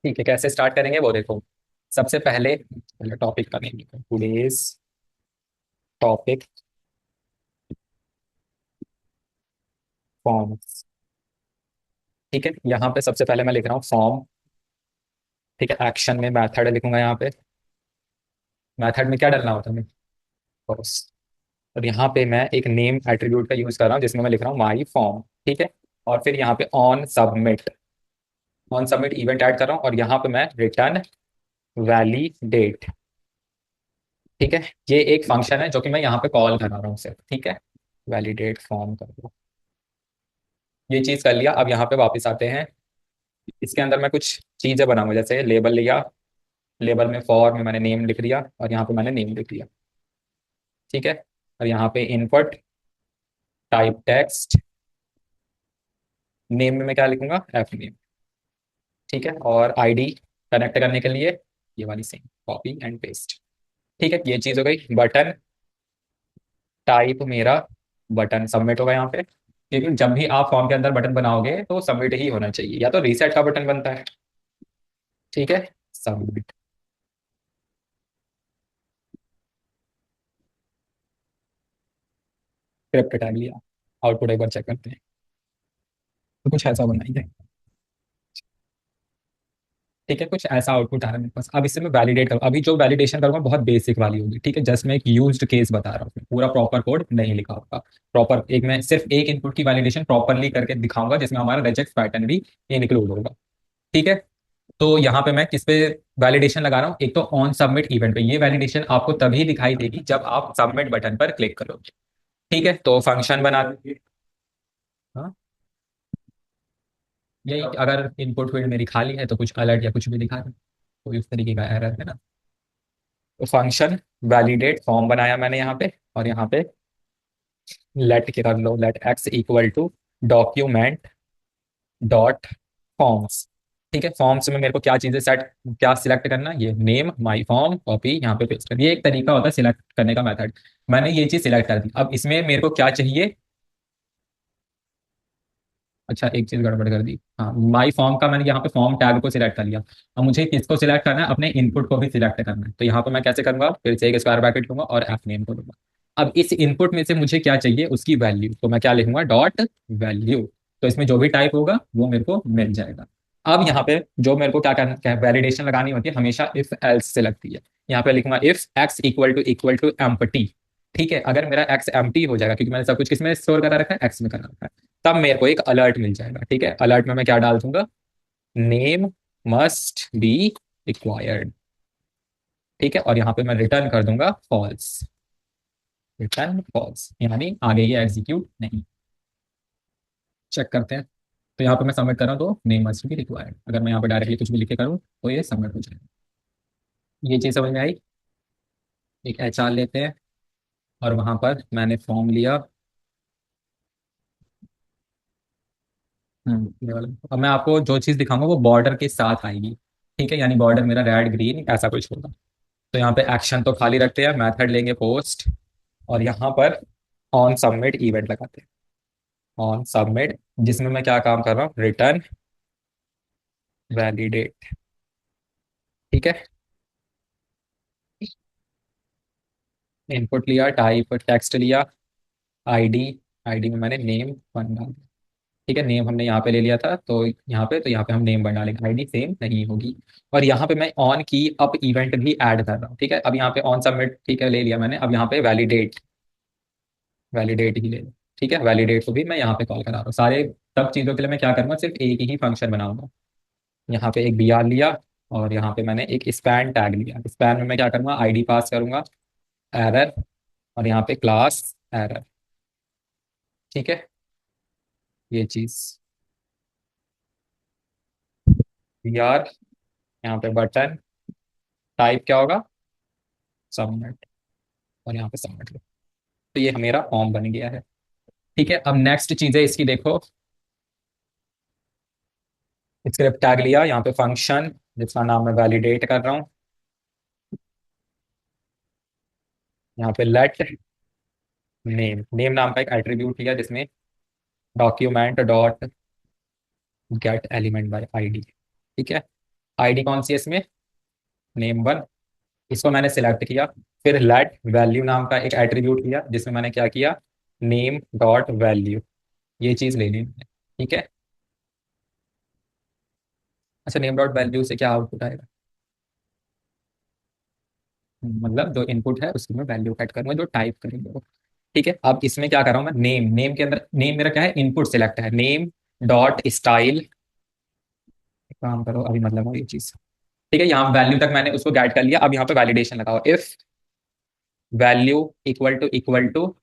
ठीक है, कैसे स्टार्ट करेंगे वो देखो। सबसे पहले टॉपिक का नेम लिखो, टुडेज टॉपिक फॉर्म्स। ठीक है, यहाँ पे सबसे पहले मैं लिख रहा हूँ फॉर्म। ठीक है, एक्शन में मेथड लिखूंगा यहाँ पे। मेथड में क्या डालना होता है? फर्स्ट। और यहाँ पे मैं एक नेम एट्रीब्यूट का यूज कर रहा हूँ जिसमें मैं लिख रहा हूँ माई फॉर्म। ठीक है, और फिर यहाँ पे ऑन सबमिट इवेंट ऐड कर रहा हूँ और यहाँ पे मैं रिटर्न वैलिडेट। ठीक है, ये एक फंक्शन है जो कि मैं यहाँ पे कॉल कर रहा हूँ सिर्फ। ठीक है, वैलिडेट फॉर्म कर दो। ये चीज कर लिया। अब यहाँ पे वापस आते हैं। इसके अंदर मैं कुछ चीजें बनाऊंगा, जैसे लेबल लिया। लेबल में फॉर में मैंने नेम लिख दिया और यहाँ पे मैंने नेम लिख दिया। ठीक है, और यहाँ पे इनपुट टाइप टेक्स्ट। नेम में मैं क्या लिखूंगा? F name. ठीक है, और आईडी कनेक्ट करने के लिए ये वाली सेम कॉपी एंड पेस्ट। ठीक है, ये चीज हो गई। बटन टाइप मेरा बटन सबमिट होगा यहाँ पे, क्योंकि जब भी आप फॉर्म के अंदर बटन बनाओगे तो सबमिट ही होना चाहिए, या तो रीसेट का बटन बनता है। ठीक है, सबमिट। स्क्रिप्ट टैग लिया। आउटपुट एक बार चेक करते हैं। तो कुछ ऐसा बनाएंगे। ठीक है, कुछ ऐसा आउटपुट आ रहा है मेरे पास। अब इससे मैं वैलिडेट करूँ। अभी जो वैलिडेशन करूँगा बहुत बेसिक वाली होगी। ठीक है, जस्ट मैं एक यूज्ड केस बता रहा हूँ, पूरा प्रॉपर कोड नहीं लिखा होगा। प्रॉपर एक मैं सिर्फ एक इनपुट की वैलिडेशन प्रॉपरली करके दिखाऊंगा जिसमें हमारा रिजेक्ट पैटर्न भी इंक्लूड होगा। ठीक है, तो यहाँ पे मैं किस पे वैलिडेशन लगा रहा हूँ? एक तो ऑन सबमिट इवेंट पे। ये वैलिडेशन आपको तभी दिखाई देगी जब आप सबमिट बटन पर क्लिक करोगे। ठीक है, तो फंक्शन बना। हाँ, यही अगर इनपुट फील्ड मेरी खाली है तो कुछ अलर्ट या कुछ भी दिखा दे, कोई उस तरीके का एरर है ना। तो फंक्शन वैलिडेट फॉर्म बनाया मैंने यहाँ पे, और यहाँ पे लेट के कर लो, let x equal to document dot forms. ठीक है, फॉर्म्स में मेरे को क्या चीजें सेट, क्या सिलेक्ट करना? ये नेम माई फॉर्म कॉपी यहाँ पे पेस्ट कर। ये एक तरीका होता है सिलेक्ट करने का मेथड। मैंने ये चीज सिलेक्ट कर दी। अब इसमें मेरे को क्या चाहिए? अच्छा, एक चीज गड़बड़ कर दी। हाँ, माई फॉर्म का मैंने यहाँ पे फॉर्म टैग को सिलेक्ट कर लिया। अब मुझे किसको सिलेक्ट करना है? अपने इनपुट को भी सिलेक्ट करना है। तो यहाँ पे मैं कैसे करूंगा? फिर से एक स्क्वायर ब्रैकेट लूंगा और एफ नेम को लूंगा। अब इस इनपुट में से मुझे क्या चाहिए? उसकी वैल्यू। तो मैं क्या लिखूंगा? Dot value. तो इसमें जो भी टाइप होगा वो मेरे को मिल जाएगा। अब यहाँ पे जो मेरे को क्या करना, क्या वैलिडेशन लगानी होती है, हमेशा इफ एल्स से लगती है। यहाँ पे लिखूंगा if X equal to empty. ठीक है, अगर मेरा एक्स एम्प्टी हो जाएगा, क्योंकि मैंने सब कुछ किस में स्टोर करा रखा है? एक्स में करा रखा है, तब मेरे को एक अलर्ट मिल जाएगा। ठीक है, अलर्ट में मैं क्या डाल दूंगा? Name must be required. ठीक है, और यहाँ पे मैं रिटर्न कर दूंगा फॉल्स। रिटर्न फॉल्स यानी आगे ये एग्जीक्यूट नहीं। चेक करते हैं। तो यहाँ पे मैं सबमिट कर रहा हूँ तो नेम मस्ट बी रिक्वायर्ड। अगर मैं यहाँ पे डायरेक्टली कुछ भी लिख के करूँ तो ये सबमिट हो जाएगा। ये चीज़ समझ में आई? एक एचआर लेते हैं और वहां पर मैंने फॉर्म लिया। ये वाला। अब मैं आपको जो चीज़ दिखाऊंगा वो बॉर्डर के साथ आएगी। ठीक है, यानी बॉर्डर मेरा रेड ग्रीन ऐसा कुछ होगा। तो यहाँ पे एक्शन तो खाली रखते हैं, मेथड लेंगे पोस्ट, और यहाँ पर ऑन सबमिट इवेंट लगाते हैं। ऑन सबमिट, जिसमें मैं क्या काम कर रहा हूँ? Return validate. ठीक है, इनपुट लिया, टाइप टेक्स्ट लिया, आईडी। आईडी में मैंने नेम वन डाल दिया। ठीक है, नेम हमने यहाँ पे ले लिया था, तो यहाँ पे हम नेम वन डालेंगे, आईडी सेम नहीं होगी। और यहाँ पे मैं ऑन की अप इवेंट भी ऐड कर रहा हूँ। ठीक है, अब यहाँ पे ऑन सबमिट ठीक है ले लिया मैंने। अब यहाँ पे वैलिडेट, वैलिडेट ही ले लो। ठीक है, वैलिडेट को भी मैं यहाँ पे कॉल करा रहा हूँ। सारे सब चीज़ों के लिए मैं क्या करूँगा? सिर्फ एक ही फंक्शन बनाऊंगा। यहाँ पे एक बी आर लिया, और यहाँ पे मैंने एक स्पैन टैग लिया। स्पैन में मैं क्या करूँगा? आईडी पास करूँगा, एरर, और यहाँ पे क्लास एरर। ठीक है, ये चीज़ बी आर, यहाँ पे बटन टाइप क्या होगा? सबमिट, और यहाँ पे सबमिट लो। तो ये मेरा फॉर्म बन गया है। ठीक है, अब नेक्स्ट चीज़ है इसकी, देखो। स्क्रिप्ट टैग लिया, यहाँ पे फंक्शन जिसका नाम मैं वैलिडेट कर रहा हूँ। यहाँ पे लेट नेम, नेम नाम का एक एट्रीब्यूट लिया जिसमें document dot get element by ID. ठीक है, आईडी कौन सी है इसमें, नेम वन, इसको मैंने सिलेक्ट किया। फिर लेट वैल्यू नाम का एक एट्रीब्यूट किया जिसमें मैंने क्या किया, नेम डॉट वैल्यू, ये चीज लेनी है। ठीक है। अच्छा, नेम डॉट वैल्यू से क्या आउटपुट आएगा, मतलब जो इनपुट है उसकी मैं वैल्यू सेट करूंगा जो टाइप करेंगे वो। ठीक है। अब इसमें क्या कर रहा हूँ मैं, नेम, नेम के अंदर नेम मेरा क्या है, इनपुट सिलेक्ट है, नेम डॉट स्टाइल, काम करो अभी, मतलब ये चीज। ठीक है, यहाँ वैल्यू तक मैंने उसको गाइड कर लिया। अब यहाँ पे वैलिडेशन लगाओ, if value equal to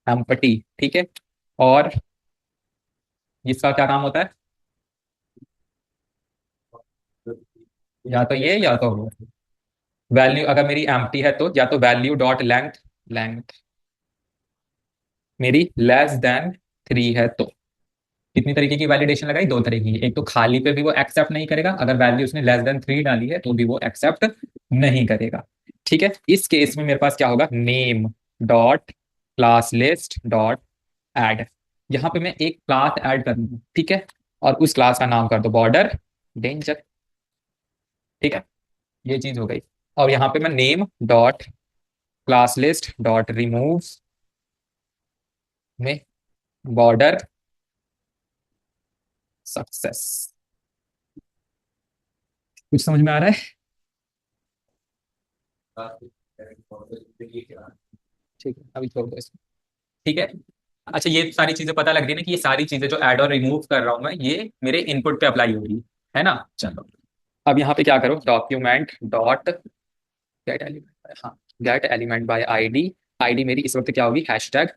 empty. ठीक है। और इसका क्या काम होता है, या तो ये या तो वो। वैल्यू अगर मेरी एम्प्टी है तो या तो वैल्यू डॉट लेंथ, लेंथ मेरी लेस देन 3 है तो। कितनी तरीके की वैलिडेशन लगाई, दो तरीके की। एक तो खाली पे भी वो एक्सेप्ट नहीं करेगा, अगर वैल्यू उसने लेस देन 3 डाली है तो भी वो एक्सेप्ट नहीं करेगा। ठीक है। इस केस में मेरे पास क्या होगा, name dot class list dot add, यहाँ पे मैं एक क्लास ऐड करूंगा। ठीक है। और उस क्लास का नाम कर दो बॉर्डर डेंजर। ठीक है, ये चीज हो गई। और यहाँ पे मैं name dot class list dot remove में बॉर्डर सक्सेस। कुछ समझ में आ रहा है। ठीक है, अभी छोड़ दो इसको। ठीक है। अच्छा, ये सारी चीजें पता लग रही है ना कि ये सारी चीजें जो ऐड और रिमूव कर रहा हूं मैं, ये मेरे इनपुट पे अप्लाई होगी, है ना। चलो, अब यहाँ पे क्या करो, डॉक्यूमेंट डॉट गेट एलिमेंट, हाँ, gate element by ID. ID मेरी इस वक्त क्या होगी, हैशटैग,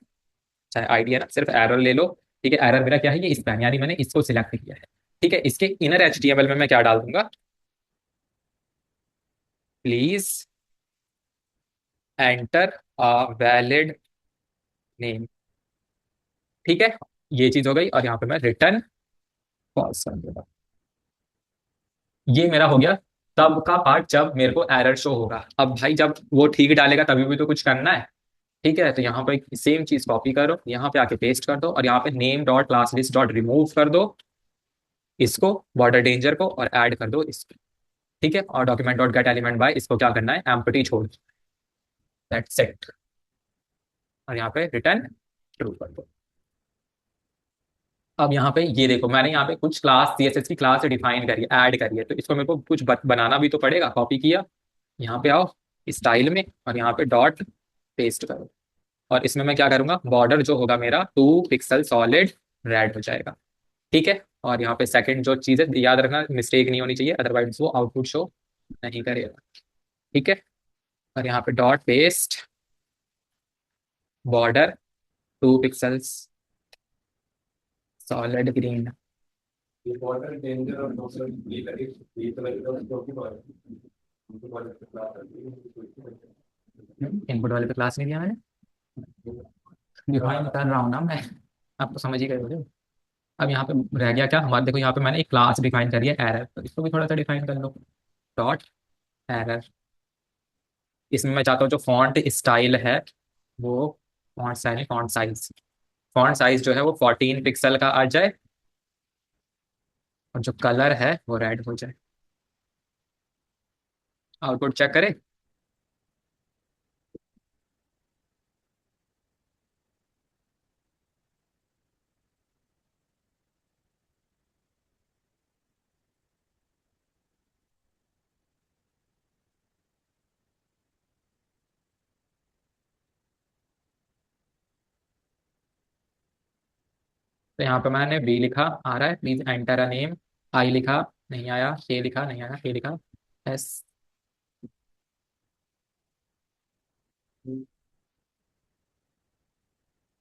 चाहे आईडी है ना, सिर्फ एरर ले लो। ठीक है, एरर मेरा क्या है, ये स्पैन, यानी मैंने इसको सिलेक्ट किया है। ठीक है, इसके इनर एचटीएमएल में मैं क्या डाल दूंगा, please enter a valid name. ठीक है, ये चीज हो गई। और यहाँ पे मैं रिटर्न फॉल्स कर दूंगा। ये मेरा हो गया तब का पार्ट जब मेरे को एरर शो होगा। अब भाई जब वो ठीक डालेगा तभी भी तो कुछ करना है। ठीक है, तो यहाँ पे सेम चीज कॉपी करो, यहाँ पे आके पेस्ट कर दो, और यहाँ पे name dot class list dot remove कर दो इसको, बॉर्डर डेंजर को, और ऐड कर दो इसको। ठीक है, और document dot get element bye, इसको क्या करना है, एम्प्टी छोड़ दो, दैट्स इट। और यहाँ पे रिटर्न ट्रू कर दो। अब यहाँ पे ये देखो, मैंने यहाँ पे कुछ क्लास सीएसएस की क्लास डिफाइन करी है, ऐड करी है, तो इसको मेरे को कुछ बनाना भी तो पड़ेगा। कॉपी किया, यहाँ पे आओ स्टाइल में, और यहाँ पे डॉट पेस्ट करो। और इसमें मैं क्या करूंगा, बॉर्डर जो होगा मेरा 2 पिक्सल सॉलिड रेड हो जाएगा। ठीक है। और यहाँ पे सेकंड जो चीज है, याद रखना मिस्टेक नहीं होनी चाहिए, अदरवाइज वो आउटपुट शो नहीं करेगा। ठीक है। और यहाँ पे dot paste border 2 pixels solid green. Input वाले पे क्लास नहीं दिया मैंने, डिफाइन कर रहा हूँ ना मैं, आप तो समझ ही गए होगे। अब यहाँ पे रह गया क्या हमारे, देखो यहाँ पे मैंने एक क्लास डिफाइन करी है एरर, तो इसको भी थोड़ा सा डिफाइन कर लो, डॉट एरर। इसमें मैं चाहता हूँ जो फॉन्ट स्टाइल है वो, font style, font size, font size जो है वो 14 पिक्सल का आ जाए, और जो कलर है वो रेड हो जाए। आउटपुट चेक करें। तो यहाँ पे मैंने बी लिखा, आ रहा है, प्लीज एंटर अ नेम। आई लिखा, नहीं आया। के लिखा, नहीं आया। के लिखा। एस,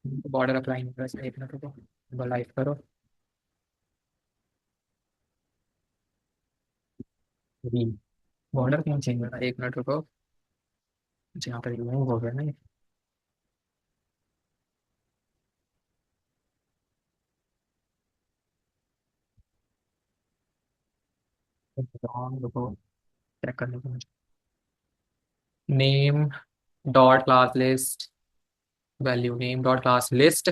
बॉर्डर अप्लाई नहीं करा, एक मिनट रुको, लाइव करो। बी, बॉर्डर क्यों चेंज हो रहा है, एक मिनट रुको, मुझे यहाँ पर रिमूव हो गया ना ये। रुको, चेक करने को मुझे, name dot class least value, name dot class list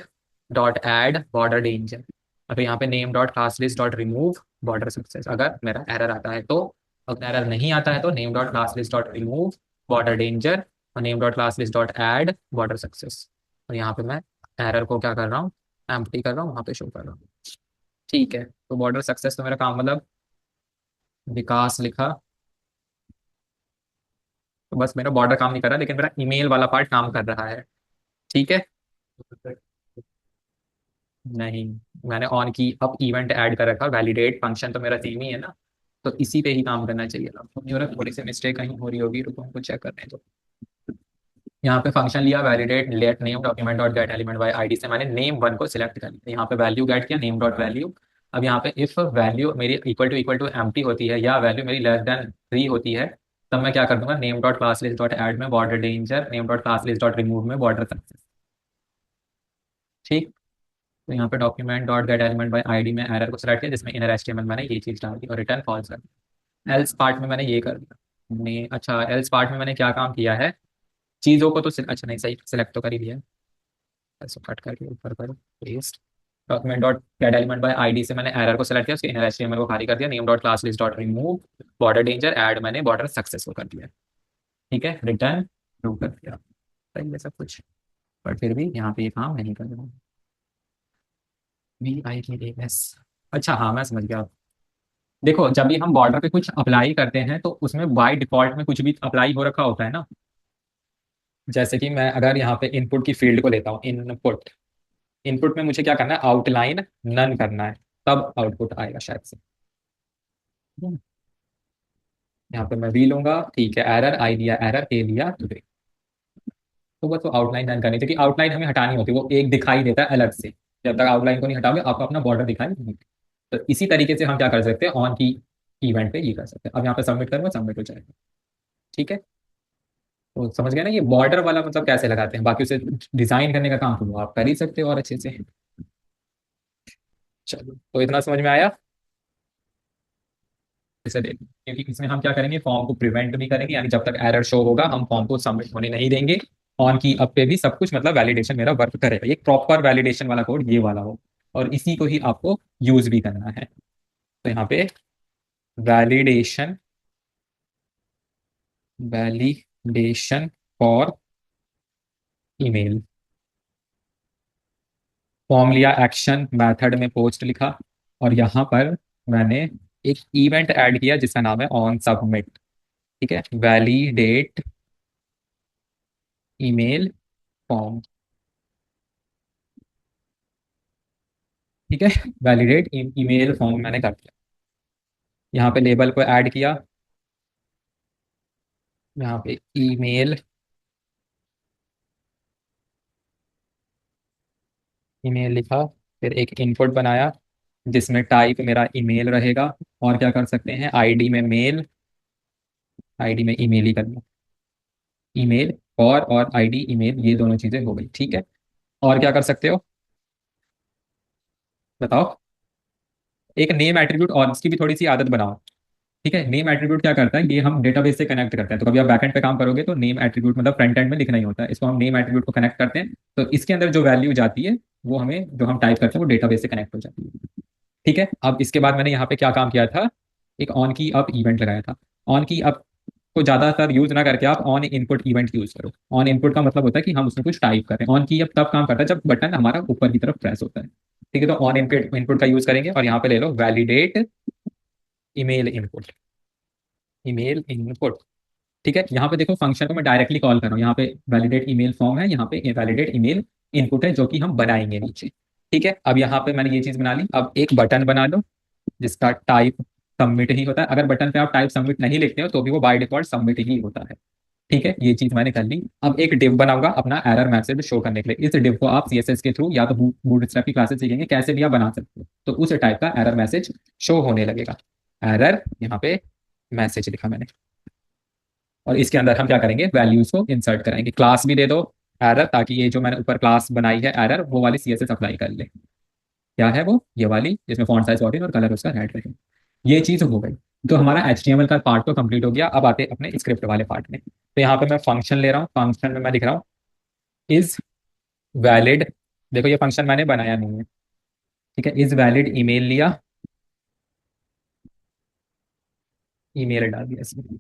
dot add border danger. अगर यहाँ पे name dot class list dot remove border success, अगर मेरा एरर आता है तो, अगर एरर नहीं आता है तो name dot class list dot remove border danger और name dot class list dot add border success. और यहाँ पे मैं एरर को क्या कर रहा हूँ, एम्प्टी कर रहा हूँ, वहाँ पे शो कर रहा हूँ। ठीक है, तो बॉर्डर सक्सेस तो मेरा काम, मतलब विकास लिखा, तो बस मेरा बॉर्डर काम नहीं कर रहा, लेकिन मेरा ईमेल वाला पार्ट काम कर रहा है। ठीक है। नहीं, मैंने ऑन की, अब इवेंट ऐड कर रखा, वैलिडेट फंक्शन तो मेरा सेम ही है ना, तो इसी पे ही काम करना चाहिए था। तो मेरा थोड़ी सी मिस्टेक कहीं हो रही होगी, रुको हमको चेक करने दो। यहाँ पे फंक्शन लिया validate let name document dot get element by ID से मैंने नेम वन को सिलेक्ट कर लिया, यहाँ पे वैल्यू गेट किया नेम डॉट वैल्यू। अब यहाँ पे इफ वैल्यू मेरी इक्वल टू एम्प्टी होती है या वैल्यू मेरी लेस देन 3 होती है, तब मैं क्या कर दूंगा, name dot class list dot add में border danger, name dot class list dot remove में बॉर्डर सक्सेस। ठीक। तो यहाँ पे document dot get element by ID में एरर को सिलेक्ट किया जिसमें इनर एचटीएमएल मैंने ये चीज डाल दी और रिटर्न फॉल्स कर दिया। एल्स पार्ट में मैंने ये कर दिया, अच्छा एल्स पार्ट में मैंने क्या काम किया है, चीजों को तो अच्छा नहीं, सही सिलेक्ट तो कर ही दिया है। इसको कट करके ऊपर करो, paste. Document dot get element by ID से मैंने एरर को सिलेक्ट किया, उसके इनर एचटीएमएल को खाली कर दिया, name dot class list dot remove border danger add मैंने बॉर्डर सक्सेस को कर दिया। ठीक है, रिटर्न ट्रू कर दिया। सही है सब कुछ, बट फिर भी यहाँ पे ये काम नहीं कर रहा। VIKAS, अच्छा हाँ मैं समझ गया। देखो जब भी हम बॉर्डर पे कुछ अप्लाई करते हैं तो उसमें बाय डिफॉल्ट में कुछ भी अप्लाई हो रखा होता है ना। जैसे कि मैं अगर यहाँ पे इनपुट की फील्ड को लेता हूँ, इनपुट, इनपुट में मुझे क्या करना है, आउटलाइन नन करना है, तब आउटपुट आएगा शायद से। यहाँ पे मैं वी लूंगा, ठीक है, एरर आई लिया, एरर ए लिया टुडे। तो बस वो आउटलाइन नन करनी, क्योंकि आउटलाइन हमें हटानी होती है, वो एक दिखाई देता है अलग से। जब तक आउटलाइन को नहीं हटाओगे आपको अपना बॉर्डर दिखाई नहीं देगा। तो इसी तरीके से हम क्या कर सकते हैं, ऑन की इवेंट पे ये कर सकते हैं। अब यहाँ पे सबमिट करूंगा, सबमिट हो जाएगा। ठीक है, तो समझ गए ना ये बॉर्डर वाला मतलब कैसे लगाते हैं, बाकी उसे डिजाइन करने का काम तो वो आप कर ही सकते हो और अच्छे से। चलो, तो इतना समझ में आया। इसे देख, क्योंकि इसमें हम क्या करेंगे, फॉर्म को प्रिवेंट भी करेंगे, यानी जब तक एरर शो होगा हम फॉर्म को सबमिट होने नहीं देंगे। ऑन की अब पे भी सब कुछ मतलब वैलिडेशन मेरा वर्क करेगा, ये प्रॉपर वैलिडेशन वाला कोड ये वाला हो, और इसी को ही आपको यूज भी करना है। तो यहाँ पे validation, validation for email, form लिया, एक्शन मेथड में पोस्ट लिखा, और यहाँ पर मैंने एक इवेंट ऐड किया जिसका नाम है ऑन सबमिट। ठीक है, वैलिडेट ईमेल फॉर्म। ठीक है, वैलिडेट ईमेल फॉर्म मैंने कर दिया। यहाँ पे लेबल को ऐड किया, यहाँ पे ईमेल, ईमेल लिखा, फिर एक इनपुट बनाया जिसमें टाइप मेरा ईमेल रहेगा, और क्या कर सकते हैं, आईडी में मेल, आईडी में ईमेल ही करना, ईमेल और आईडी ईमेल, ये दोनों चीजें हो गई। ठीक है, और क्या कर सकते हो बताओ। एक नेम एट्रीब्यूट और इसकी भी थोड़ी सी आदत बनाओ। ठीक है, नेम एट्रीब्यूट क्या करता है, ये हम डेटाबेस से कनेक्ट करते हैं, तो कभी आप बैकएंड पे काम करोगे तो नेम एट्रीब्यूट मतलब फ्रंट एंड में लिखना ही होता है, इसको हम नेम एट्रीब्यूट को कनेक्ट करते हैं, तो इसके अंदर जो वैल्यू जाती है वो हमें, जो हम टाइप करते हैं वो डेटाबेस से कनेक्ट हो जाती है। ठीक है, अब इसके बाद मैंने यहाँ पे क्या काम किया था, एक ऑन की अप इवेंट लगाया था। ऑन की अप को ज्यादातर यूज ना करके आप ऑन इनपुट इवेंट यूज करो। ऑन इनपुट का मतलब होता है कि हम उसमें कुछ टाइप करें, ऑन की अप तब काम करता है जब बटन हमारा ऊपर की तरफ प्रेस होता है। ठीक है, तो ऑन इनपुट इनपुट का यूज करेंगे, और यहाँ पे ले लो validate email input, email input. ठीक है, यहाँ पे देखो फंक्शन को मैं डायरेक्टली कॉल कर रहा हूँ, यहाँ पे वैलिडेट ईमेल फॉर्म है, यहाँ पे वैलिडेट ईमेल इनपुट है जो कि हम बनाएंगे नीचे। ठीक है, अब यहाँ पे मैंने ये चीज बना ली, अब एक बटन बना लो जिसका टाइप सबमिट ही होता है। अगर बटन पे आप टाइप सबमिट नहीं लिखते हो तो भी वो बाय डिफॉल्ट सबमिट ही होता है। ठीक है, ये चीज मैंने कर ली। अब एक डिव बनाऊंगा अपना एरर मैसेज शो करने के लिए, इस डिव को आप सीएसएस के थ्रू या तो बूटस्ट्रैप की क्लासेस सीखेंगे कैसे भी आप बना सकते हो, तो उस टाइप का एरर मैसेज शो होने लगेगा। एरर, यहाँ पे मैसेज लिखा मैंने, और इसके अंदर हम क्या करेंगे, वैल्यूज को इंसर्ट कराएंगे, क्लास भी दे दो एरर, ताकि ये जो मैंने ऊपर क्लास बनाई है एरर, वो वाली सीएसएस अप्लाई कर ले। क्या है वो, ये वाली जिसमें फॉन्ट साइज 14 और कलर उसका रेड रहे। ये चीज हो गई, तो हमारा HTML का पार्ट तो कंप्लीट हो गया। अब आते हैं अपने स्क्रिप्ट वाले पार्ट में, तो यहाँ पे मैं फंक्शन ले रहा हूँ, फंक्शन में मैं लिख रहा हूँ इज वैलिड। देखो ये फंक्शन मैंने बनाया नहीं है, ठीक है, इज वैलिड ईमेल लिया, ईमेल डाल दिया इसमें,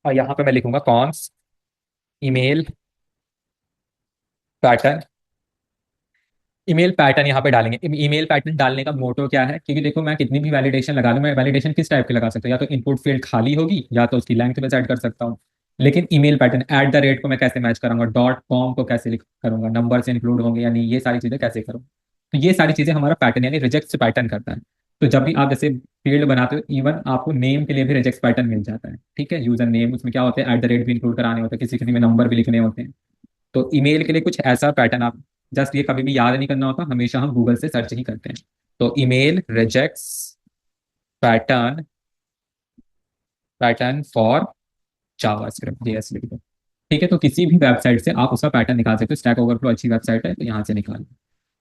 और यहाँ पे मैं लिखूंगा cons email pattern. Email pattern यहाँ पे डालेंगे। ईमेल पैटर्न डालने का मोटो क्या है, क्योंकि देखो मैं कितनी भी वैलिडेशन लगा लूँ, मैं वैलिडेशन किस टाइप की लगा सकता हूँ, या तो इनपुट फील्ड खाली होगी या तो उसकी लेंथ में सेट कर सकता हूँ। लेकिन email pattern at the rate को मैं कैसे मैच करूंगा, डॉट कॉम को कैसे करूंगा, नंबर से इंक्लूड होंगे या नहीं, ये सारी चीजें कैसे करूँ। तो ये सारी चीजें हमारा पैटर्न यानी रिजेक्ट से पैटर्न करता है। तो जब भी आप जैसे फील्ड बनाते हो, इवन आपको नेम के लिए भी रिजेक्ट पैटर्न मिल जाता है। ठीक है, यूजर नेम उसमें क्या होते हैं, एट द रेट भी इंक्लूड कराने होते हैं, किसी किसी में नंबर भी लिखने होते हैं। तो ईमेल के लिए कुछ ऐसा पैटर्न आप जस्ट ये कभी भी याद नहीं करना होता, हमेशा हम गूगल से सर्च ही करते हैं। तो email rejects pattern, pattern for JavaScript JS लिख दो। ठीक है, तो किसी भी वेबसाइट से आप उसका पैटर्न निकाल सकते हो। स्टैक ओवरफ्लो अच्छी वेबसाइट है, तो यहाँ से निकाल।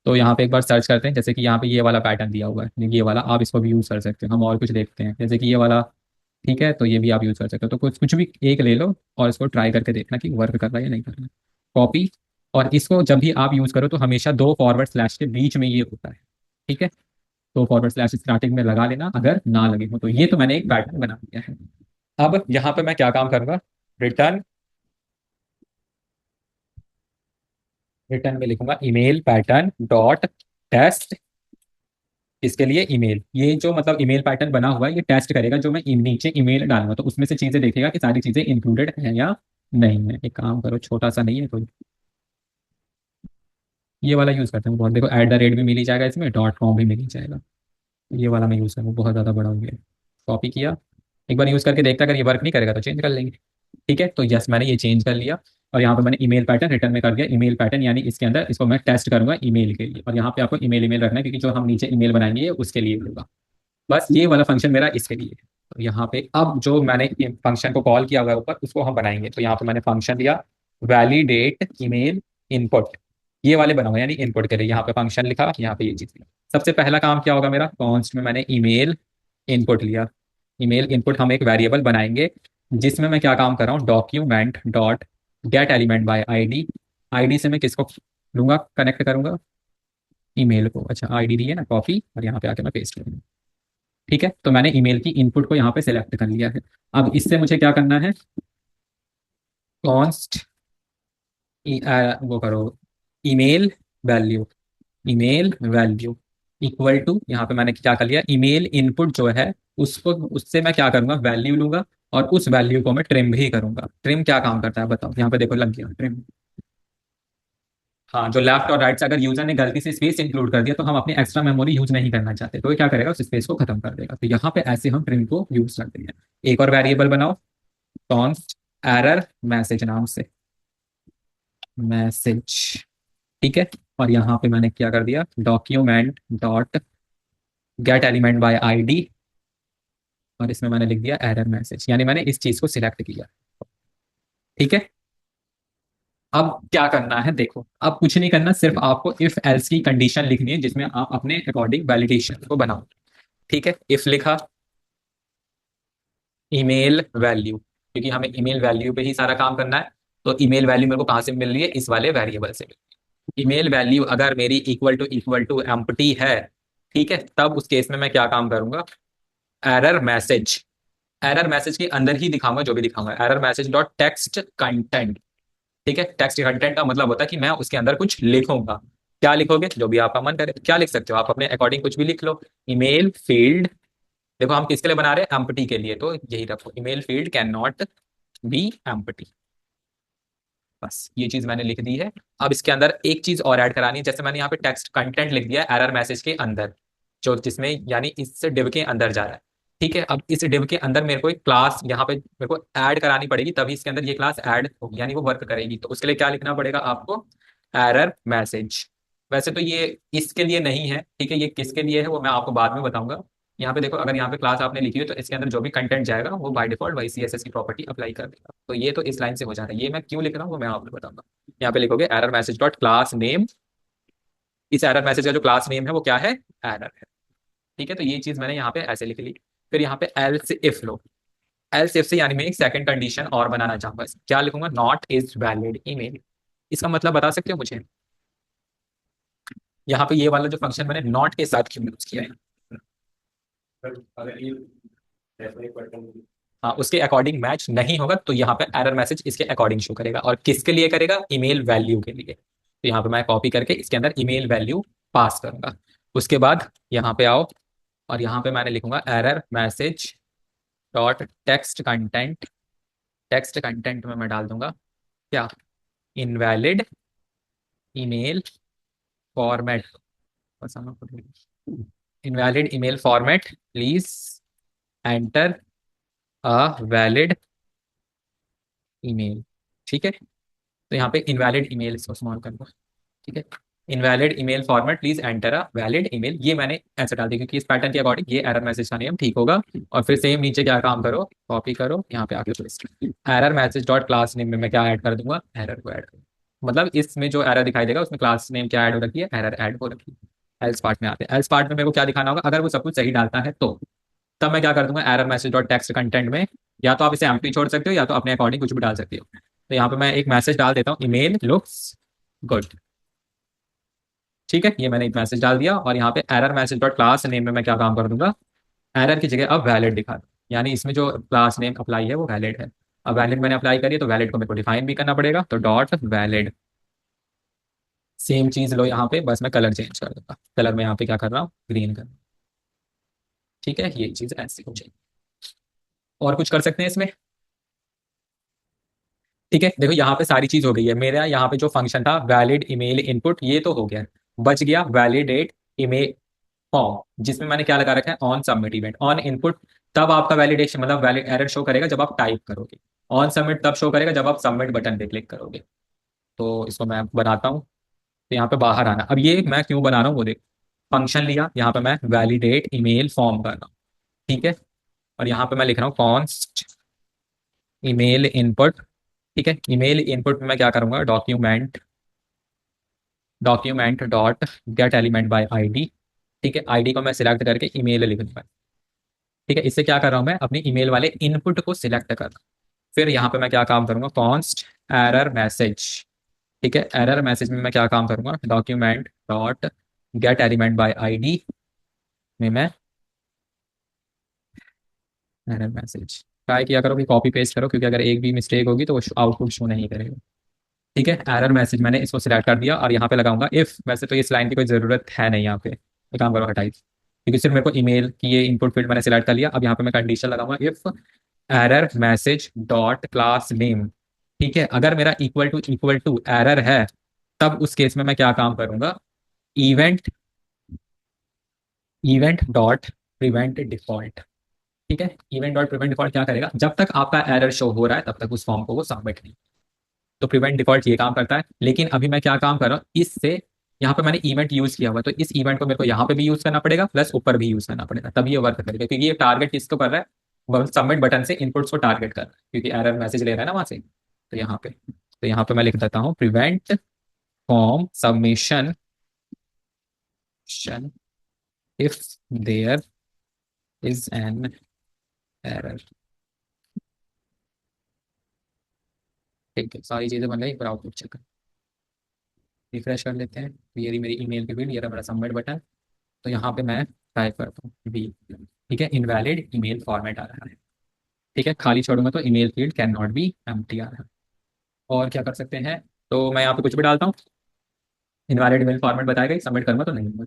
तो यहाँ पे एक बार सर्च करते हैं, जैसे कि यहाँ पे ये वाला पैटर्न दिया हुआ है, ये वाला आप इसको भी यूज कर सकते हो। हम और कुछ देखते हैं, जैसे कि ये वाला। ठीक है, तो ये भी आप यूज कर सकते हो। तो कुछ कुछ भी एक ले लो और इसको ट्राई करके देखना कि वर्क कर रहा है या नहीं कर रहा है। कॉपी, और इसको जब भी आप यूज करो तो हमेशा दो फॉरवर्ड स्लैश के बीच में ये होता है। ठीक है, तो फॉरवर्ड स्लैश स्टार्टिंग में लगा लेना, अगर ना लगे हो तो। ये तो मैंने एक पैटर्न बना दिया है। अब यहाँ पे मैं क्या काम करूंगा, रिटर्न, रिटर्न में लिखूंगा ईमेल पैटर्न डॉट टेस्ट। इसके लिए ईमेल, ये जो मतलब ईमेल पैटर्न बना हुआ है ये टेस्ट करेगा, जो मैं नीचे ईमेल डालूंगा तो उसमें से चीजें देखेगा कि सारी चीजें इंक्लूडेड है या नहीं है। एक काम करो, छोटा सा नहीं है कोई, ये वाला यूज करते हैं बहुत। देखो एट द रेट भी मिल ही जाएगा, इसमें डॉट कॉम भी मिल ही जाएगा। ये वाला मैं यूज करूँ, बहुत ज्यादा बड़ा हो गया। कॉपी किया, एक बार यूज करके देखता, अगर ये वर्क नहीं करेगा तो चेंज कर लेंगे। ठीक है, तो यस मैंने ये चेंज कर लिया। और यहाँ पे मैंने ईमेल पैटर्न रिटर्न में कर दिया। ईमेल पैटर्न यानी इसके अंदर इसको मैं टेस्ट करूंगा ईमेल के लिए, और यहाँ पे आपको ईमेल ईमेल रखना है, क्योंकि जो हम नीचे ईमेल बनाएंगे ये उसके लिए होगा। बस ये वाला फंक्शन मेरा इसके लिए है। तो यहाँ पे अब जो मैंने फंक्शन को कॉल किया हुआ है ऊपर, उसको हम बनाएंगे। तो यहाँ पे मैंने फंक्शन दिया वैलिडेट ईमेल इनपुट, ये वाले बनाऊंगा यानी इनपुट के लिए। यहाँ पे फंक्शन लिखा, यहाँ पे ये चीज लिखा। सबसे पहला काम क्या होगा मेरा, कॉन्स्ट में मैंने ईमेल इनपुट लिया। ईमेल इनपुट हम एक वेरिएबल बनाएंगे, जिसमें मैं क्या काम कर रहा हूँ, document dot get element by ID. ID से मैं किसको लूंगा, कनेक्ट करूंगा ईमेल को। अच्छा आईडी दी है ना, कॉपी, और यहाँ पे आके मैं पेस्ट करूंगा। ठीक है, तो मैंने ईमेल की इनपुट को यहाँ पे सिलेक्ट कर लिया है। अब इससे मुझे क्या करना है, कॉन्स्ट वो करो, email value, email value equal to, यहाँ पे मैंने क्या कर लिया, ईमेल इनपुट जो है उसको, उससे मैं क्या करूंगा, वैल्यू लूंगा, और उस वैल्यू को मैं ट्रिम भी करूंगा। ट्रिम क्या काम करता है बताओ, यहाँ पे देखो लग गया ट्रिम। हाँ, जो लेफ्ट और राइट से अगर यूजर ने गलती से स्पेस इंक्लूड कर दिया तो हम अपनी एक्स्ट्रा मेमोरी यूज नहीं करना चाहते, तो ये क्या करेगा, उस स्पेस को खत्म कर देगा। तो यहाँ पे ऐसे हम ट्रिम को यूज करते हैं। एक और वेरिएबल बनाओ, कॉन्स्ट एरर मैसेज नाम से, मैसेज। ठीक है, और यहाँ पे मैंने क्या कर दिया, document dot get element by ID, और इसमें मैंने लिख दिया एरर मैसेज, यानी मैंने इस चीज को सिलेक्ट किया। ठीक है, अब क्या करना है देखो, अब कुछ नहीं करना, सिर्फ आपको इफ एल्स की कंडीशन लिखनी है, जिसमें आप अपने अकॉर्डिंग वैलिडेशन को बनाओ। ठीक है, इफ लिखा, ईमेल वैल्यू, क्योंकि हमें ईमेल वैल्यू पे ही सारा काम करना है। तो ईमेल वैल्यू मेरे को कहाँ से मिल रही है, इस वाले वेरिएबल से। ईमेल वैल्यू अगर मेरी इक्वल टू एम्प्टी है, ठीक है, तब उस केस में मैं क्या काम करूंगा, एरर मैसेज, एरर मैसेज के अंदर ही दिखाऊंगा जो भी दिखाऊंगा, error message dot text content. ठीक है, टेक्स्ट कंटेंट का मतलब होता है कि मैं उसके अंदर कुछ लिखूंगा। क्या लिखोगे, जो भी आपका मन करे, क्या लिख सकते हो आप अपने अकॉर्डिंग, कुछ भी लिख लो। ईमेल फील्ड, देखो हम किसके लिए बना रहे हैं, एम्प्टी के लिए, तो यही रखो, email field can not be empty. बस ये चीज मैंने लिख दी है। अब इसके अंदर एक चीज और ऐड करानी है, जैसे मैंने यहाँ पे टेक्स्ट कंटेंट लिख दिया एरर मैसेज के अंदर, जो जिसमें यानी इस डिव के अंदर जा रहा है। ठीक है, अब इस डिव के अंदर मेरे को एक क्लास यहाँ पे मेरे को ऐड करानी पड़ेगी, तभी इसके अंदर ये क्लास ऐड होगी, यानी वो वर्क करेगी। तो उसके लिए क्या लिखना पड़ेगा आपको, एरर मैसेज। वैसे तो ये इसके लिए नहीं है, ठीक है, ये किसके लिए है वो मैं आपको बाद में बताऊंगा। यहाँ पे देखो, अगर यहाँ पे क्लास आपने लिखी है तो इसके अंदर जो भी कंटेंट जाएगा वो बाय डिफॉल्ट वही सीएसएस की प्रॉपर्टी अप्लाई कर देगा। तो ये तो इस लाइन से हो जाता है, ये मैं क्यों लिख रहा हूँ वो मैं आपको बताऊंगा। यहाँ पे लिखोगे error message dot class name, इस एरर मैसेज का जो क्लास नेम है वो क्या है, एरर है। ठीक है, तो ये चीज मैंने यहाँ पे ऐसे लिख ली। फिर यहाँ पे else if low, else if से यानी मैं एक सेकंड कंडीशन और बनाना चाहूंगा, क्या लिखूंगा, नॉट इज वैलिड ईमेल। इसका मतलब बता सकते हो मुझे, यहाँ पे ये वाला जो फंक्शन मैंने नॉट के साथ क्यों यूज किया है? हाँ, उसके अकॉर्डिंग मैच नहीं होगा तो यहाँ पे एरर मैसेज इसके अकॉर्डिंग शो करेगा। और किसके लिए करेगा? ईमेल वैल्यू के लिए। तो यहाँ पे मैं कॉपी करके इसके अंदर ईमेल वैल्यू पास करूंगा। उसके बाद यहाँ पे आओ, और यहाँ पे मैंने लिखूंगा error message dot text content. Text content में मैं डाल दूंगा क्या? Invalid email format. Invalid email format, please enter a valid email. ठीक है, तो यहाँ पे इनवैलिड ईमेल इसको स्मॉल कर दो। ठीक है, invalid email format, please enter a valid email, ये मैंने ऐसे डाल दिया क्योंकि इस पैटर्न के अकॉर्डिंग ये एरर मैसेज का नेम ठीक होगा। और फिर सेम नीचे क्या काम करो, कॉपी करो, यहाँ पे आके paste. Error message dot class name में मैं क्या ऐड कर दूंगा? एरर को ऐड करूँ। मतलब इसमें जो एरर दिखाई देगा उसमें क्लास नेम क्या ऐड हो रखी है? एरर ऐड हो रखी है। एल्स पार्ट में आते हैं। एल्स पार्ट में मेरे को क्या दिखाना होगा? अगर वो सब कुछ सही डालता है तो तब मैं क्या कर दूंगा? Error message dot text content में या तो आप इसे एम्प्टी छोड़ सकते हो या तो अपने अकॉर्डिंग कुछ भी डाल सकते हो। तो यहाँ पे मैं एक मैसेज डाल देता हूँ, ईमेल लुक्स गुड। ठीक है, ये मैंने एक मैसेज डाल दिया। और यहाँ पे error message dot class name में मैं क्या काम कर दूंगा? एरर की जगह अब वैलिड दिखा दूँ, यानी इसमें जो क्लास नेम अप्लाई है वो वैलिड है। अब वैलिड मैंने अप्लाई करी है तो वैलिड को मेरे को डिफाइन भी करना पड़ेगा, तो डॉट वैलिड। सेम चीज लो यहाँ पे, बस मैं कलर चेंज कर दूंगा। कलर में यहाँ पे क्या कर रहा हूँ? ग्रीन कर रहा हूँ। ठीक है, ये चीज ऐसी हो जाएगी। और कुछ कर सकते हैं इसमें? ठीक है, देखो यहाँ पे सारी चीज हो गई है। मेरा यहाँ पे जो फंक्शन था वैलिड ईमेल इनपुट, ये तो हो गया। बच गया वैलिडेट ईमेल फॉर्म, जिसमें मैंने क्या लगा रखा है? On submit event. On input तब आपका वैलिडेशन मतलब वैलिड एरर शो करेगा जब आप टाइप करोगे। ऑन सबमिट तब शो करेगा जब आप सबमिट बटन पे क्लिक करोगे। तो इसको मैं बनाता हूँ। तो यहाँ पे बाहर आना, अब ये मैं क्यों बना रहा हूँ वो देख। फंक्शन लिया, यहाँ पे मैं वैलिडेट ईमेल फॉर्म कर रहा हूँ। ठीक है, और यहाँ पे मैं लिख रहा हूँ कॉन्स्ट ईमेल इनपुट। ठीक है, ईमेल इनपुट में मैं क्या करूंगा? Document, document dot get element by ID. ठीक है, आईडी को मैं सिलेक्ट करके ईमेल लिख दूंगा। ठीक है, इससे क्या कर रहा हूँ? मैं अपनी ईमेल वाले इनपुट को सिलेक्ट कर रहा हूँ। फिर यहाँ पे मैं क्या काम करूंगा? Const error message. ठीक है, एरर मैसेज में मैं क्या काम करूंगा? Document dot get element by ID में मैं एरर मैसेज। ट्राई किया करो कि कॉपी पेस्ट करो, क्योंकि अगर एक भी मिस्टेक होगी तो वो आउटपुट शो नहीं करेगा। ठीक है, एरर मैसेज मैंने इसको सिलेक्ट कर दिया और यहाँ पे लगाऊंगा इफ। वैसे तो इस लाइन की कोई जरूरत है नहीं यहाँ पे, ये काम करो हटाई, क्योंकि सिर्फ मेरे को ईमेल की ये इनपुट फील्ड मैंने सिलेक्ट कर लिया। अब यहाँ पे मैं कंडीशन लगाऊंगा if error message dot class name. ठीक है, अगर मेरा इक्वल टू एरर है तब उस केस में मैं क्या काम करूंगा? Event, event dot prevent default. ठीक है, इवेंट डॉट प्रिवेंट डिफॉल्ट क्या करेगा? जब तक आपका एरर शो हो रहा है तब तक उस फॉर्म को वो सबमिट नहीं। तो प्रिवेंट डिफॉल्ट ये काम करता है। लेकिन अभी मैं क्या काम कर रहा हूँ इससे? यहाँ पे मैंने इवेंट यूज किया हुआ है, तो इस इवेंट को मेरे को यहाँ पे भी यूज करना पड़ेगा प्लस ऊपर भी यूज करना पड़ेगा, तब ये वर्क करेगा। क्योंकि ये टारगेट किसको कर रहा है? सबमिट बटन से इनपुट्स को टारगेट कर रहा है, क्योंकि एरर मैसेज ले रहा है ना वहां से। तो यहाँ पे मैं लिख देता हूँ prevent form submission if there is an error. ठीक है, सारी चीजें बन गई, पर आउटपुट चेक रिफ्रेश कर लेते हैं। तो ये रही मेरी ईमेल की फील्ड, ये रहा मेरा सबमिट बटन। तो यहाँ पे मैं टाइप करता हूँ बी। ठीक है, इनवैलिड ईमेल फॉर्मेट आ रहा है। ठीक है, खाली छोड़ूंगा तो email field can not be empty आ रहा है। और क्या कर सकते हैं? तो मैं यहाँ पे कुछ भी डालता हूँ, इनवैलिड ईमेल फॉर्मेट बताएगा, सबमिट करूंगा तो नहीं होगा।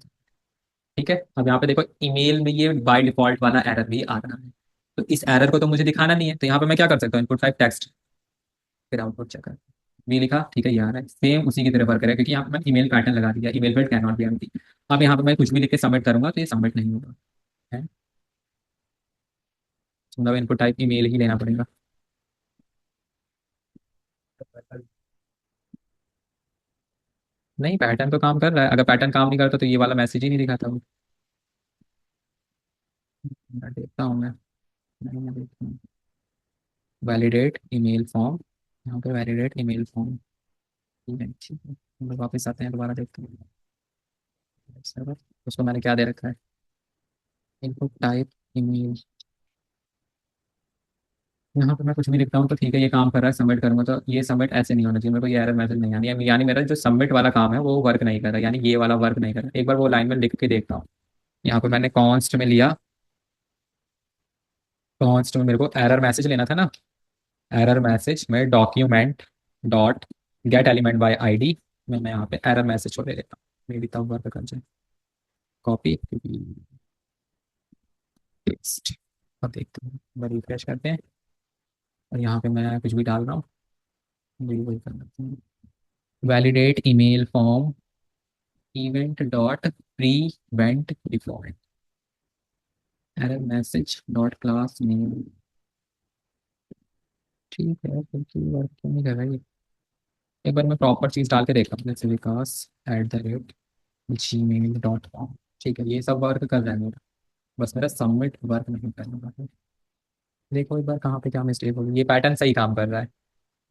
ठीक है, अब यहाँ पे देखो ईमेल में ये बाय डिफॉल्ट वाला एरर भी आ रहा है। तो इस एरर को तो मुझे दिखाना नहीं है, तो यहाँ पे मैं क्या कर सकता हूँ? इनपुट टाइप टेक्स्ट, फिर आउटपुट चेक कर। भी लिखा, ठीक है, ये आ रहा है, सेम उसी की तरह वर्क करेगा, क्योंकि यहाँ पे मैं ईमेल पैटर्न लगा दिया, email field can not be empty. अब यहाँ पे मैं कुछ भी लिख के सबमिट करूंगा तो ये सबमिट नहीं होगा। है, मतलब इनपुट टाइप ईमेल ही लेना पड़ेगा। नहीं, पैटर्न तो काम कर रहा है। अगर पैटर्न काम नहीं करता तो ये वाला मैसेज ही नहीं दिखाता वो। मैं देखता हूँ मैं देखता हूँ वैलिडेट ईमेल फॉर्म। यहाँ पे वैलिडेट ईमेल फॉर्म। ठीक है, हम लोग वापस आते हैं, दोबारा देखते हैं सर्वर। उसको मैंने क्या दे रखा है? Input type email. यहाँ पे मैं कुछ भी लिखता हूँ तो ठीक है, ये काम कर रहा है, सबमिट करूंगा तो ये सबमिट ऐसे नहीं होना चाहिए, मेरे को ये एरर मैसेज नहीं आनी है, यानी मेरा जो सबमिट वाला काम है वो वर्क नहीं कर रहा, यानी ये वाला वर्क नहीं कर रहा। एक बार वो लाइन में लिख के देखता हूँ। यहाँ पे मैंने कॉन्स्ट में लिया, कॉन्स्ट में मेरे को एरर मैसेज लेना था ना, एरर मैसेज में document dot get element by ID में मैं यहाँ पे एरर मैसेज को ले लेता हूँ, मेरी तब वर्क कर जाए। Copy paste. अब देखते हैं, रिफ्रेश करते हैं, और यहाँ पे मैं कुछ भी डाल रहा हूँ, वही कर लेते हैं। Validate email form event dot prevent default error message dot class name. ठीक है, फिर क्यों वर्क क्यों नहीं कर रहा है ये? एक बार मैं प्रॉपर चीज़ डाल के देखता हूँ, जैसे विकास @gmail.com। ठीक है, ये सब वर्क कर रहा है मेरा, बस मेरा सबमिट वर्क नहीं कर रहा है। देखो एक बार कहाँ पे क्या मिस्टेक होगी, ये पैटर्न सही काम कर रहा है,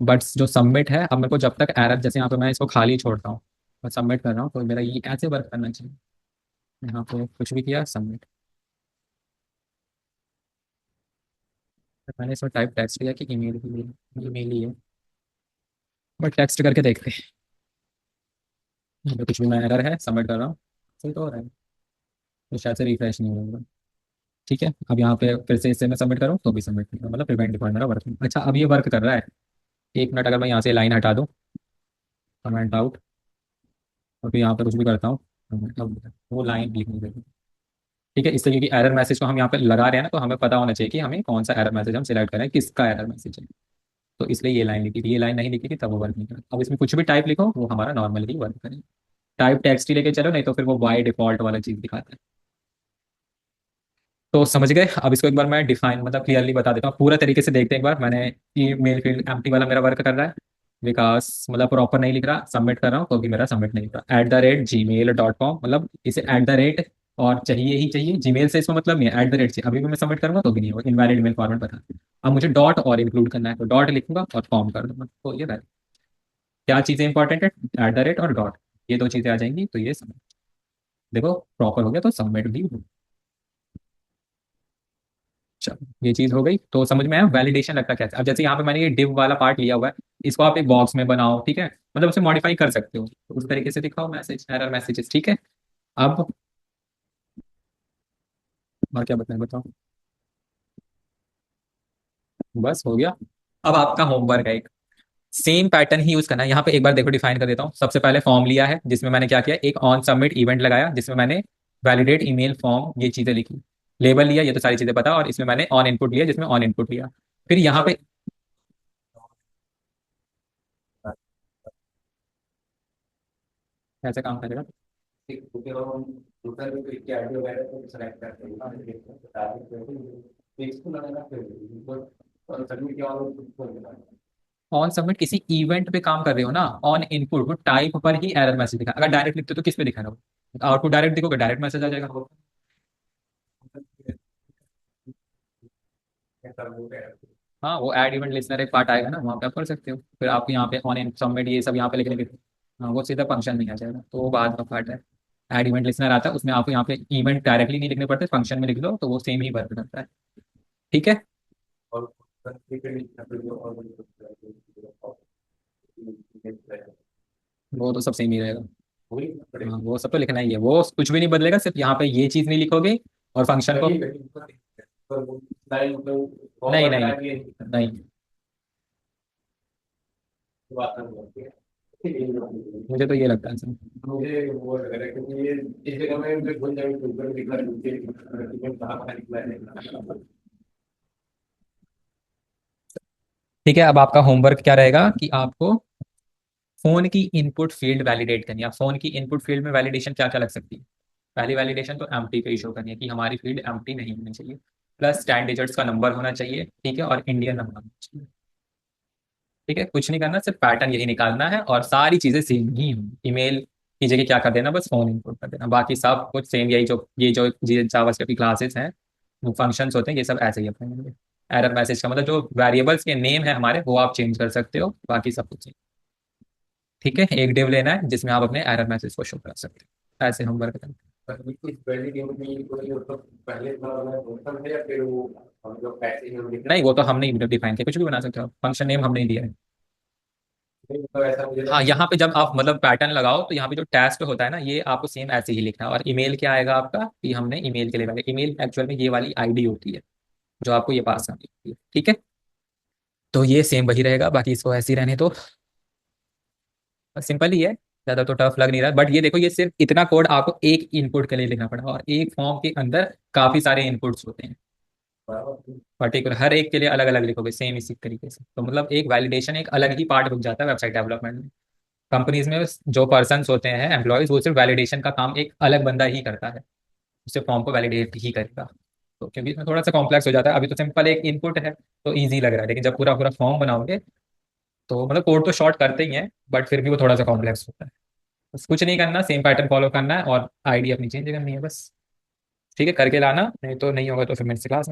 बट जो सबमिट है, अब मेरे को जब तक एरर, जैसे यहाँ पे मैं इसको खाली छोड़ता हूँ, मैं सबमिट कर रहा हूँ तो मेरा ये ऐसे वर्क करना चाहिए। यहाँ पे कुछ भी किया, सबमिट। मैंने इसमें टाइप टेक्स्ट किया कि ईमेल के लिए, ईमेल ही है, बट टेक्स्ट करके देखते हैं। यहाँ पे कुछ भी ना एरर है, सबमिट कर रहा हूँ, सही तो हो रहा है, तो शायद से रिफ्रेश नहीं होगा। ठीक है, अब यहाँ पे फिर से इससे मैं सबमिट करूँ तो भी सबमिट नहीं होगा, मतलब प्रिवेंट डिफॉल्ट मेरा वर्क नहीं। अच्छा, अब ये वर्क कर रहा है। एक मिनट, अगर मैं यहाँ से लाइन हटा दूँ, कमेंट आउट, और फिर यहाँ पे कुछ भी करता हूँ, अब वो लाइन लिखनी चाहिए। ठीक है, इससे क्योंकि एरर मैसेज को हम यहाँ पे लगा रहे हैं ना, तो हमें पता होना चाहिए कि हमें कौन सा एरर मैसेज हम सिलेक्ट करें, किसका एरर मैसेज है। तो इसलिए ये लाइन लिखी थी, ये लाइन नहीं लिखी थी तब वो वर्क नहीं करेगा। अब इसमें कुछ भी टाइप लिखो, वो हमारा नॉर्मल ही वर्क करेगा। टाइप टेक्स्ट ही लेके चलो, नहीं तो फिर वो बाय डिफॉल्ट वाला चीज़ दिखाता है। तो समझ गए? अब इसको एक बार मैं डिफाइन, मतलब क्लियरली बता देता हूँ, पूरा तरीके से देखते हैं एक बार। मैंने ई मेल फील्ड एम्प्टी वाला मेरा वर्क कर रहा है, विकास मतलब प्रॉपर नहीं लिख रहा, सबमिट कर रहा हूँ तो भी मेरा सबमिट नहीं लिख रहा। @gmail.com, मतलब इसे एट द रेट और चाहिए ही चाहिए, जीमेल से इसको मतलब नहीं है, @, से अभी भी मैं सबमिट करूंगा तो भी नहीं होगा, इनवैलिड मेल फॉर्मेट बता। अब मुझे डॉट और इंक्लूड करना है, तो डॉट लिखूंगा और फॉर्म कर दूंगा, तो ये वैलिड। क्या चीज़ें इंपॉर्टेंट है? @ और डॉट, ये दो चीज़ें आ जाएंगी तो ये सबमिट। देखो प्रॉपर हो गया, तो सबमिट भी हो। चलो ये चीज हो गई, तो समझ में आया वैलिडेशन लगता कैसे। अब जैसे यहाँ पे मैंने ये डिव वाला पार्ट लिया हुआ है, इसको आप एक बॉक्स में बनाओ, ठीक है, मतलब उसे मॉडिफाई कर सकते हो, तो उस तरीके से दिखाओ मैसेज, एरर मैसेजेस, ठीक है। अब और क्या बताएं, बताओ। बस हो गया। अब आपका होमवर्क है, एक सेम पैटर्न ही यूज करना है। यहाँ पे एक बार देखो, डिफाइन कर देता हूँ। सबसे पहले फॉर्म लिया है, जिसमें मैंने क्या किया, एक ऑन सबमिट इवेंट लगाया, जिसमें मैंने वैलिडेट ईमेल फॉर्म ये चीजें लिखी। लेबल लिया, ये तो सारी चीजें पता, और इसमें मैंने ऑन इनपुट लिया, जिसमें ऑन इनपुट लिया। फिर यहाँ पे कैसे काम करेगा? ऑन सबमिट किसी इवेंट पे काम कर रहे हो ना, ऑन इनपुट टाइप पर ही एरर मैसेज दिखा। अगर डायरेक्ट लिखते हो तो किस पे दिखाना? आउटपुट डायरेक्ट दिखोगे, डायरेक्ट मैसेज आ जाएगा। हाँ, वो ऐड इवेंट लिसनर एक पार्ट आएगा ना, वहाँ पे आप कर सकते हो। फिर आप यहाँ पे ऑन इन सबमिट ये सब यहाँ पे लिखने के, हाँ वो सीधा फंक्शन में आ जाएगा, तो वो बाद का पार्ट है। ऐड इवेंट लिसनर आता है, उसमें आपको यहाँ पे इवेंट डायरेक्टली नहीं लिखने पड़ते, फंक्शन में लिख दो तो वो सेम ही वर्क करता है। ठीक है, वो तो सब सेम ही रहेगा। हाँ, वो सब तो लिखना ही है, वो कुछ भी नहीं बदलेगा, सिर्फ यहाँ पे ये चीज नहीं लिखोगे और फंक्शन को नहीं नहीं नहीं। मुझे तो ये लगता है सर। ठीक है, अब आपका होमवर्क क्या रहेगा कि आपको फोन की इनपुट फील्ड वैलिडेट करनी है। फोन की इनपुट फील्ड में वैलिडेशन क्या क्या लग सकती है? पहली वैलिडेशन तो एम्प्टी का इशू करनी है, कि हमारी फील्ड एम्प्टी नहीं होनी चाहिए, प्लस 10 डिजिट्स का नंबर होना चाहिए, ठीक है, और इंडियन नंबर होना चाहिए। ठीक है, कुछ नहीं करना, सिर्फ पैटर्न यही निकालना है, और सारी चीजें सेम ही होंगी। ईमेल की जगह क्या कर देना, बस फोन इनपुट कर देना, बाकी सब कुछ सेम। यही जो ये जो जावास्क्रिप्ट की क्लासेस हैं, फंक्शंस होते हैं, ये सब ऐसे ही अपने होंगे। एरर मैसेज का मतलब जो वेरिएबल्स के नेम है हमारे, वो आप चेंज कर सकते हो, बाकी सब कुछ ठीक है। एक डिव लेना है जिसमें आप अपने एरर मैसेज को शो कर सकते हो। ऐसे हम वर्क करेंगे। इस पहली गेम की कोई मतलब पहले मतलब फंक्शन है या फिर वो हम लोग पैसे ही हम लिख नहीं, रहे वो तो हमने डिफाइन किया, कुछ भी बना सकते हो, फंक्शन नेम हमने ही दिया है। हैं मतलब ऐसा मुझे हाँ, लगा यहाँ पे जब आप मतलब पैटर्न लगाओ तो यहाँ पे जो टेस्ट होता है ना, ये आपको सेम ऐसे ही लिखना है। और ईमेल क्या आएगा आपका, कि हमने ईमेल के लिए वाले, ईमेल एक्चुअल में ये वाली आईडी होती है जो आपको ये पास करनी होती है, ठीक है। तो ये सेम वही रहेगा, बाकी इसको ऐसे ही रहने तो सिंपल ही है, ज्यादा तो टफ लग नहीं रहा। बट ये देखो, ये सिर्फ इतना कोड आपको एक इनपुट के लिए लिखना पड़ा, और एक फॉर्म के अंदर काफी सारे इनपुट्स होते हैं। बराबर। पर्टिकुलर हर एक के लिए अलग अलग लिखोगे सेम इसी तरीके से, तो मतलब एक वैलिडेशन एक अलग ही पार्ट रुक जाता है वेबसाइट डेवलपमेंट में। कंपनीज में जो पर्सन होते हैं एम्प्लॉयज, वो सिर्फ वैलिडेशन का काम एक अलग बंदा ही करता है, उसे फॉर्म को वैलिडेट ही करेगा। तो क्योंकि इसमें थोड़ा सा कॉम्प्लेक्स हो जाता है, अभी तो सिंपल एक इनपुट है तो ईजी लग रहा है, लेकिन जब पूरा पूरा फॉर्म बनाओगे तो मतलब कोड तो शॉर्ट करते ही हैं, बट फिर भी वो थोड़ा सा कॉम्प्लेक्स होता है। बस कुछ नहीं करना, सेम पैटर्न फॉलो करना है और आईडी अपनी चेंज करनी है बस। ठीक है, करके लाना, नहीं तो नहीं होगा तो फिर मेरे से क्लास में